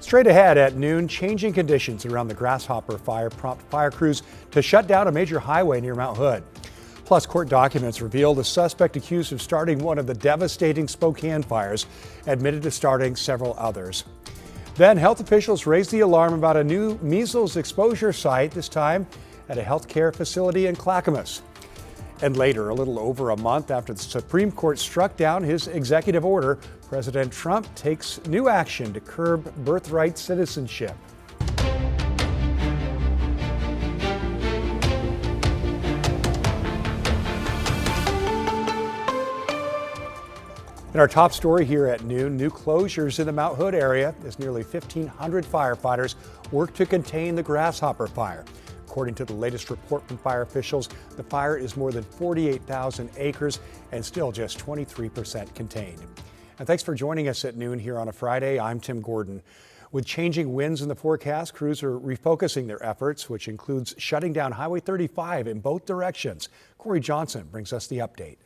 Straight ahead at noon, changing conditions around the Grasshopper fire prompt fire crews to shut down a major highway near Mount Hood. Plus, court documents reveal the suspect accused of starting one of the devastating Spokane fires admitted to starting several others. Then health officials raised the alarm about a new measles exposure site, this time at a healthcare facility in Clackamas. And later, a little over a month after the Supreme Court struck down his executive order, President Trump takes new action to curb birthright citizenship. In our top story here at noon, new closures in the Mount Hood area as nearly 1,500 firefighters work to contain the Grasshopper fire. According to the latest report from fire officials, the fire is more than 48,000 acres and still just 23% contained. And thanks for joining us at noon here on a Friday. I'm Tim Gordon. With changing winds in the forecast, crews are refocusing their efforts, which includes shutting down Highway 35 in both directions. Corey Johnson brings us the update.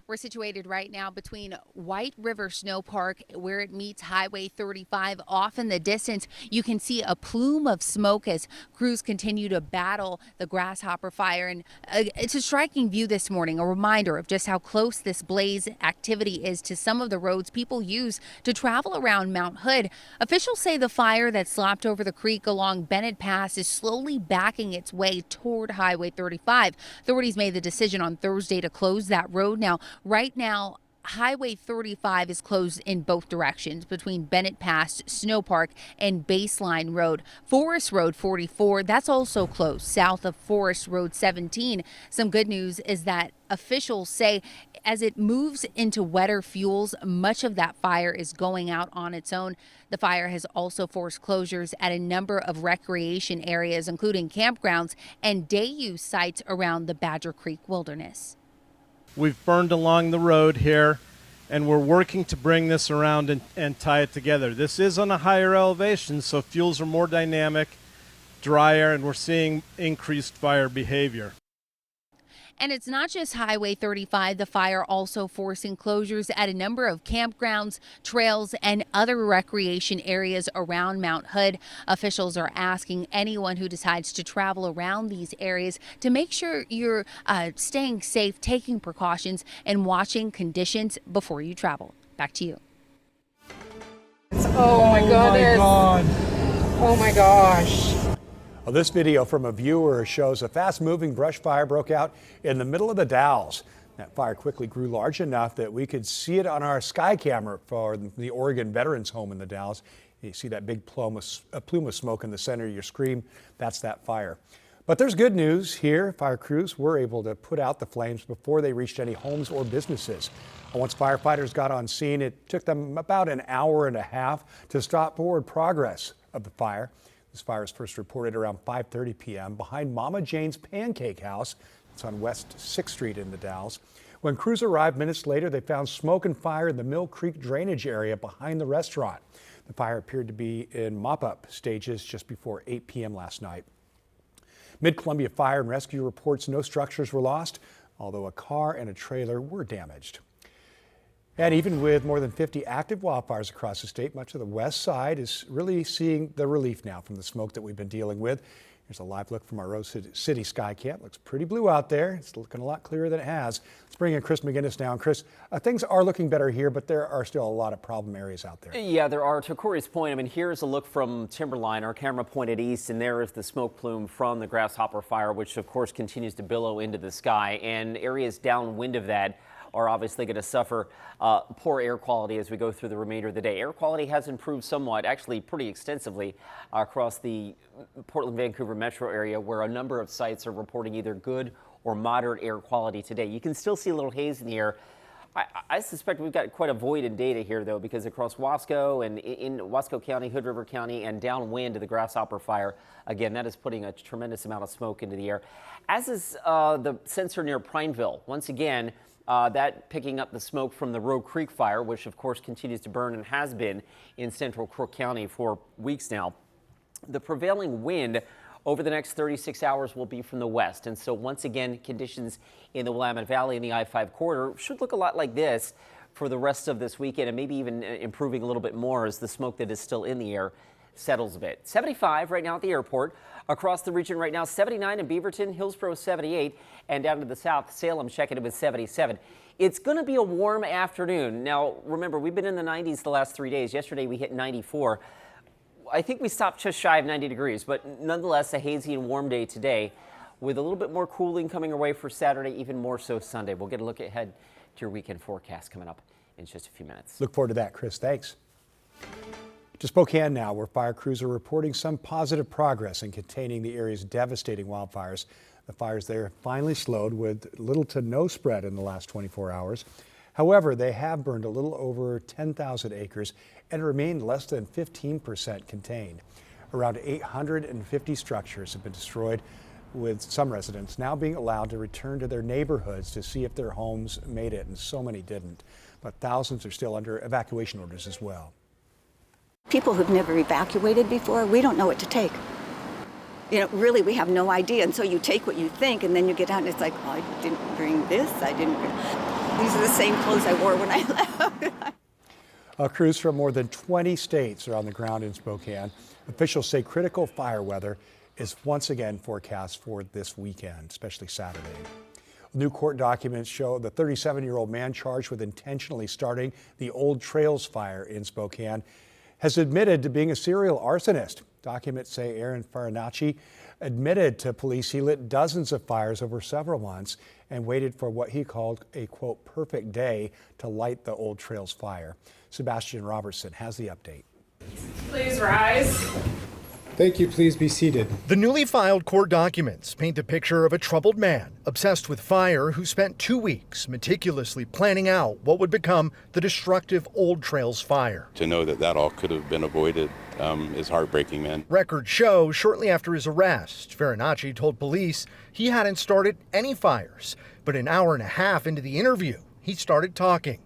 We're situated right now between White River Snow Park, where it meets Highway 35. Off in the distance, you can see a plume of smoke as crews continue to battle the Grasshopper fire. And it's a striking view this morning, a reminder of just how close this blaze activity is to some of the roads people use to travel around Mount Hood. Officials say the fire that slopped over the creek along Bennett Pass is slowly backing its way toward Highway 35. Authorities made the decision on Thursday to close that road. Now, right now, Highway 35 is closed in both directions between Bennett Pass, Snow Park, and Baseline Road. Forest Road 44, that's also closed south of Forest Road 17. Some good news is that officials say as it moves into wetter fuels, much of that fire is going out on its own. The fire has also forced closures at a number of recreation areas, including campgrounds and day use sites around the Badger Creek Wilderness. We've burned along the road here, and we're working to bring this around and tie it together. This is on a higher elevation, so fuels are more dynamic, drier, and we're seeing increased fire behavior. And it's not just Highway 35. The fire also forcing closures at a number of campgrounds, trails, and other recreation areas around Mount Hood. Officials are asking anyone who decides to travel around these areas to make sure you're staying safe, taking precautions, and watching conditions before you travel. Back to you. Oh my goodness. Oh my gosh. Well, this video from a viewer shows a fast-moving brush fire broke out in the middle of the Dalles. That fire quickly grew large enough that we could see it on our sky camera for the Oregon Veterans Home in the Dalles. You see that big plume of smoke in the center of your screen. That's that fire. But there's good news here. Fire crews were able to put out the flames before they reached any homes or businesses. Once firefighters got on scene, it took them about an hour and a half to stop forward progress of the fire. This fire was first reported around 5:30 p.m. behind Mama Jane's Pancake House. It's on West 6th Street in the Dalles. When crews arrived minutes later, they found smoke and fire in the Mill Creek drainage area behind the restaurant. The fire appeared to be in mop-up stages just before 8 p.m. last night. Mid-Columbia Fire and Rescue reports no structures were lost, although a car and a trailer were damaged. And even with more than 50 active wildfires across the state, much of the west side is really seeing the relief now from the smoke that we've been dealing with. Here's a live look from our Rose City Sky Camp. Looks pretty blue out there. It's looking a lot clearer than it has. Let's bring in Chris McGinnis now. And Chris, things are looking better here, but there are still a lot of problem areas out there. Yeah, there are. To Corey's point, I mean, here's a look from Timberline. Our camera pointed east, and there is the smoke plume from the Grasshopper fire, which of course continues to billow into the sky. And areas downwind of that are obviously going to suffer poor air quality as we go through the remainder of the day. Air quality has improved somewhat, actually pretty extensively, across the Portland-Vancouver metro area, where a number of sites are reporting either good or moderate air quality today. You can still see a little haze in the air. I suspect we've got quite a void in data here, though, because across Wasco and in Wasco County, Hood River County, and downwind of the Grasshopper fire, again, that is putting a tremendous amount of smoke into the air, as is the sensor near Prineville. Once again, that picking up the smoke from the Roe Creek fire, which of course continues to burn and has been in central Crook County for weeks now. The prevailing wind over the next 36 hours will be from the west. And so once again, conditions in the Willamette Valley and the I-5 corridor should look a lot like this for the rest of this weekend and maybe even improving a little bit more as the smoke that is still in the air settles a bit. 75 right now at the airport. Across the region right now, 79 in Beaverton, Hillsborough 78, and down to the south, Salem checking it with 77. It's going to be a warm afternoon. Now, remember, we've been in the 90s the last 3 days. Yesterday we hit 94. I think we stopped just shy of 90 degrees, but nonetheless a hazy and warm day today with a little bit more cooling coming our way for Saturday, even more so Sunday. We'll get a look ahead to your weekend forecast coming up in just a few minutes. Look forward to that, Chris. Thanks. To Spokane now, where fire crews are reporting some positive progress in containing the area's devastating wildfires. The fires there finally slowed with little to no spread in the last 24 hours. However, they have burned a little over 10,000 acres and remain less than 15% contained. Around 850 structures have been destroyed, with some residents now being allowed to return to their neighborhoods to see if their homes made it, and so many didn't. But thousands are still under evacuation orders as well. People who've never evacuated before, we don't know what to take. You know, really, we have no idea. And so you take what you think, and then you get out and it's like, oh, I didn't bring this, I didn't bring... These are the same clothes I wore when I left. Crews from more than 20 states are on the ground in Spokane. Officials say critical fire weather is once again forecast for this weekend, especially Saturday. New court documents show the 37-year-old man charged with intentionally starting the Old Trails fire in Spokane has admitted to being a serial arsonist. Documents say Aaron Farinacci admitted to police he lit dozens of fires over several months and waited for what he called a, quote, perfect day to light the Old Trails fire. Sebastian Robertson has the update. Please rise. Thank you. Please be seated. The newly filed court documents paint a picture of a troubled man obsessed with fire who spent 2 weeks meticulously planning out what would become the destructive Old Trails fire. To know that all could have been avoided is heartbreaking, man. Records show shortly after his arrest, Farinacci told police he hadn't started any fires. But an hour and a half into the interview, he started talking.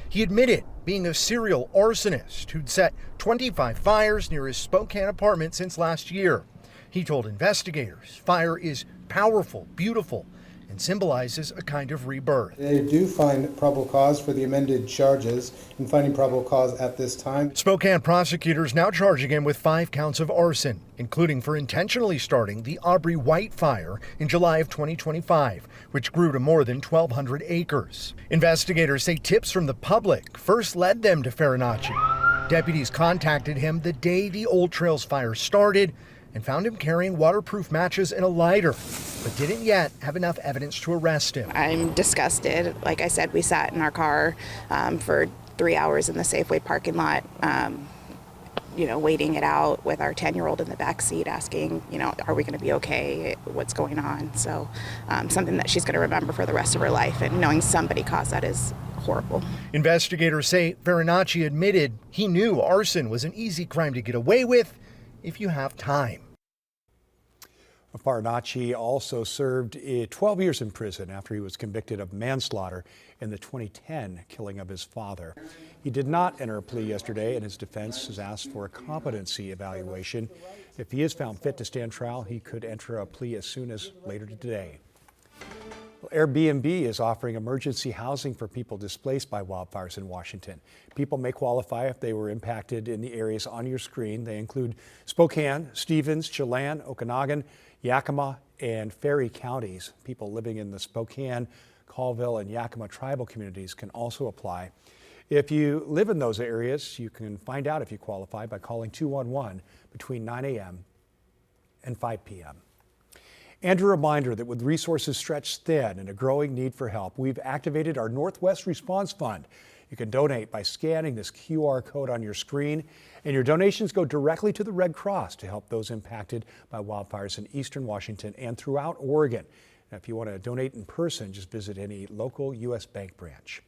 He admitted being a serial arsonist who'd set 25 fires near his Spokane apartment since last year. He told investigators fire is powerful, beautiful, and symbolizes a kind of rebirth. They do find probable cause for the amended charges and finding probable cause at this time. Spokane prosecutors now charging him with 5 counts of arson, including for intentionally starting the Aubrey White fire in July of 2025, which grew to more than 1,200 acres. Investigators say tips from the public first led them to Farinacci. Deputies contacted him the day the Old Trails fire started and found him carrying waterproof matches and a lighter, but didn't yet have enough evidence to arrest him. I'm disgusted. Like I said, we sat in our car for 3 hours in the Safeway parking lot, waiting it out with our 10-year-old in the back seat asking, are we going to be okay? What's going on? So something that she's going to remember for the rest of her life, and knowing somebody caused that is horrible. Investigators say Farinacci admitted he knew arson was an easy crime to get away with if you have time. Farinacci also served 12 years in prison after he was convicted of manslaughter in the 2010 killing of his father. He did not enter a plea yesterday, and his defense has asked for a competency evaluation. If he is found fit to stand trial, he could enter a plea as soon as later today. Airbnb is offering emergency housing for people displaced by wildfires in Washington. People may qualify if they were impacted in the areas on your screen. They include Spokane, Stevens, Chelan, Okanagan, Yakima, and Ferry counties. People living in the Spokane, Colville, and Yakima tribal communities can also apply. If you live in those areas, you can find out if you qualify by calling 211 between 9 a.m. and 5 p.m. And a reminder that with resources stretched thin and a growing need for help, we've activated our Northwest Response Fund. You can donate by scanning this QR code on your screen, and your donations go directly to the Red Cross to help those impacted by wildfires in eastern Washington and throughout Oregon. Now, if you want to donate in person, just visit any local U.S. bank branch.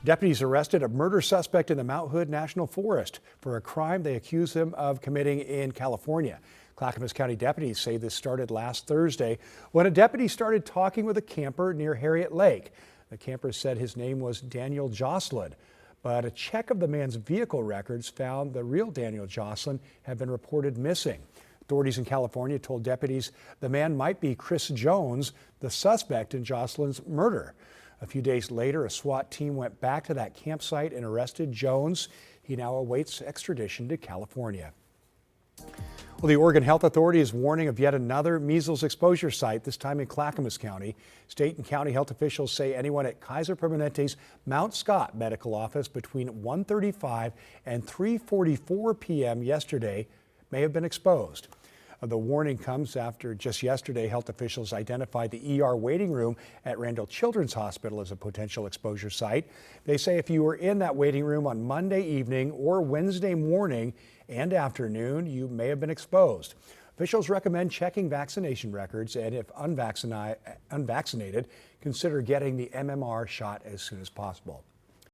Deputies arrested a murder suspect in the Mount Hood National Forest for a crime they accuse him of committing in California. Clackamas County deputies say this started last Thursday when a deputy started talking with a camper near Harriet Lake. The camper said his name was Daniel Jocelyn, but a check of the man's vehicle records found the real Daniel Jocelyn had been reported missing. Authorities in California told deputies the man might be Chris Jones, the suspect in Jocelyn's murder. A few days later, a SWAT team went back to that campsite and arrested Jones. He now awaits extradition to California. Well, the Oregon Health Authority is warning of yet another measles exposure site, this time in Clackamas County. State and county health officials say anyone at Kaiser Permanente's Mount Scott Medical Office between 1:35 and 3:44 p.m. yesterday may have been exposed. The warning comes after just yesterday, health officials identified the ER waiting room at Randall Children's Hospital as a potential exposure site. They say if you were in that waiting room on Monday evening or Wednesday morning and afternoon, you may have been exposed. Officials recommend checking vaccination records, and if unvaccinated, consider getting the MMR shot as soon as possible.